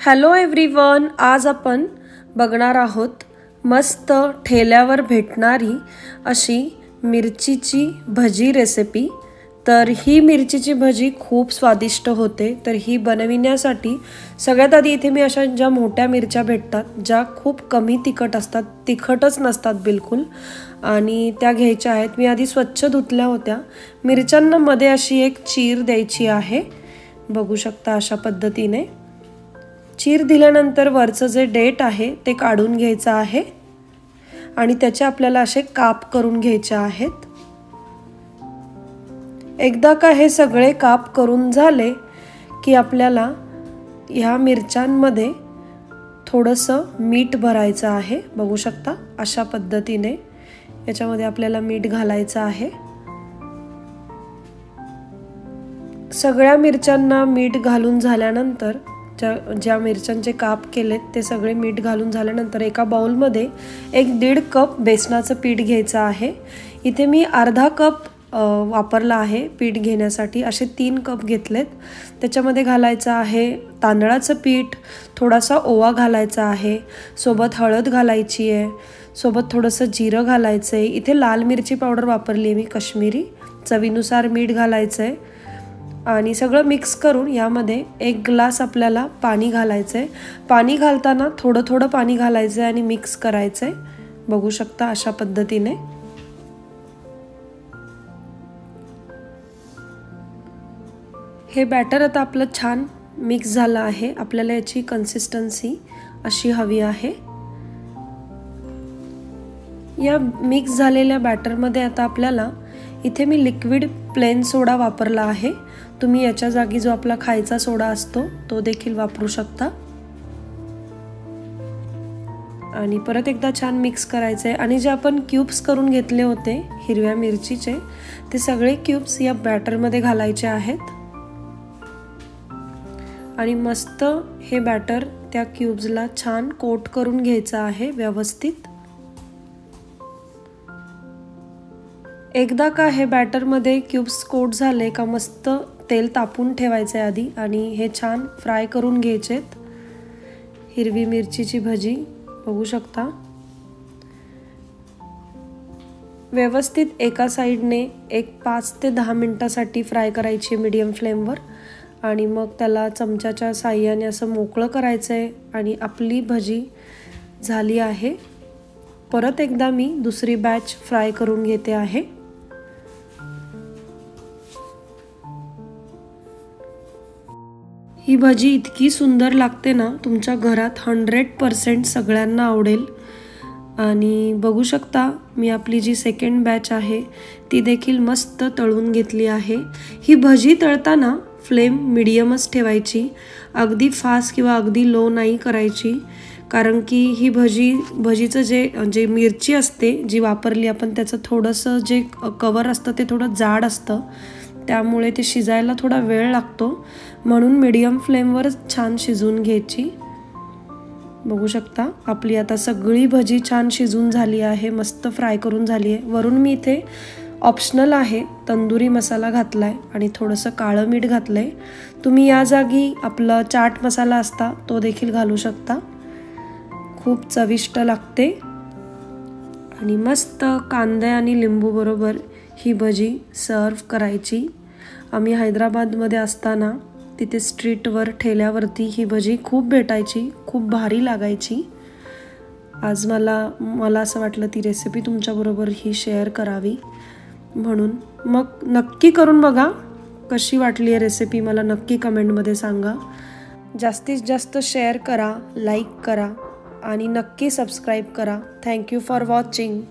Hello everyone, आज आपण बघणार आहोत मस्त ठेल्यावर भेटणारी अशी मिरचीची भजी रेसिपी। तर ही मिरचीची भजी खूप स्वादिष्ट होते। तर ही बनविण्यासाठी सगळ्यात आधी इथे मी अशा ज्या मोठ्या मिरच्या भेटतात ज्या खूप कमी तिखट असतात, तिखटच नसतात बिलकुल, आणि त्या घ्यायच्या आहेत। मी आधी स्वच्छ धुतल्या होत्या। मिरच्यांना मध्ये अशी एक चीर द्यायची आहे, बघू शकता अशा पद्धतीने। चीर दिल्यानंतर वरचं जे डेट आहे ते काढून घ्यायचं आहे आणि त्याचे आपल्याला असे काप करून घ्यायचे आहेत। एकदा का हे सगळे काप करून झाले की आपल्याला ह्या मिरच्यांमध्ये थोडंसं मीठ भरायचं आहे, बघू शकता अशा पद्धतीने याच्यामध्ये आपल्याला मीठ घालायचं आहे। सगळ्या मिरच्यांना मीठ घालून झाल्यानंतर ज्या मिरच्यांचे काप केलेत ते सगळे मीठ घालून झाल्यानंतर एका बाउलमध्ये 1-1.5 कप बेसनाचं पीठ घ्यायचं आहे। इथे मी अर्धा कप वापरला आहे पीठ घेण्यासाठी, असे 3 कप घेतलेत। त्याच्यामध्ये घालायचं आहे तांदळाचं पीठ, थोडासा ओवा घालायचा आहे, सोबत हळद घालायची आहे, सोबत थोडंसं जिरं घालायचं आहे। इथे लाल मिरची पावडर वापरली आहे मी काश्मीरी, चवीनुसार मीठ घालायचं आहे आणि सगळं मिक्स करून यामध्ये 1 ग्लास आपल्याला पाणी घालायचं आहे। पाणी घालताना थोडं थोडं पाणी घालायचं आहे आणि मिक्स करायचं आहे, बघू शकता अशा पद्धतीने। हे बॅटर आता आपलं छान मिक्स झालं आहे। आपल्याला याची कन्सिस्टन्सी अशी हवी आहे। या मिक्स झालेल्या बॅटरमध्ये आता आपल्याला इथे मी लिक्विड प्लेन सोडा वापरला आहे। तुम्ही याच्या जागी जो आपला खायचा सोडा असतो तो देखील वापरू शकता। आणि परत एकदा छान मिक्स करायचे आहे आणि जे आपण क्यूब्स करून घेतले होते हिरव्या मिरचीचे ते सगळे क्यूब्स या बॅटरमध्ये घालायचे आहेत आणि मस्त हे बॅटर त्या क्यूब्सला छान कोट करून घ्यायचं आहे व्यवस्थित। एकदा का हे बॅटरमध्ये क्यूब्स कोट झाले का मस्त तेल तापून ठेवायचे आधी आणि हे छान फ्राय करून घ्यायचेत। हिरवी मिरचीची भजी बघू शकता व्यवस्थित एका साइडने 5 ते 10 मिनिटांसाठी फ्राय करायची मीडियम फ्लेमवर आणि मग त्याला चमच्याच्या साहाय्याने असं मोकळं करायचं आहे आणि आपली भजी झाली आहे। परत एकदा मी दुसरी बॅच फ्राय करून घेते आहे। ही भजी इतकी सुंदर लागते ना, तुमच्या घरात 100% सगळ्यांना आवडेल। आणि बघू शकता मी आपली जी सेकंड बॅच आहे ती देखील मस्त तळून घेतली आहे। ही भजी तळताना फ्लेम मीडियमच ठेवायची, अगदी फास्ट किंवा अगदी लो नाही करायची, कारण की ही भजीचं जे मिरची असते जी वापरली आपण त्याचं थोडंसं जे कवर असतं ते थोडं जाड असतं, त्यामुळे ते शिजायला थोडा वेळ लागतो, म्हणून मीडियम फ्लेमवर छान शिजवून घ्यायची। बघू शकता आपली आता सगळी भजी छान शिजून झाली आहे, मस्त फ्राय करून झाली आहे। वरून मी इथे ऑप्शनल आहे तंदुरी मसाला घातलाय आणि थोडंसं काळं मीठ घातलंय। तुम्ही या जागी आपला चाट मसाला असता तो देखील घालू शकता, खूप चविष्ट लागते। आणि मस्त कांदा आणि लिंबू बरोबर ही भजी सर्व करायची। आम्ही हैदराबादमध्ये असताना तिथे स्ट्रीटवर ठेल्यावरती ही भजी खूप भेटायची, खूप भारी लागायची। आज मला असं वाटलं ती रेसिपी तुमच्याबरोबर ही शेअर करावी, म्हणून मग नक्की करून बघा कशी वाटली आहे रेसिपी, मला नक्की कमेंटमध्ये सांगा। जास्तीत जास्त शेअर करा, लाईक करा आणि नक्की सबस्क्राईब करा। Thank you for watching.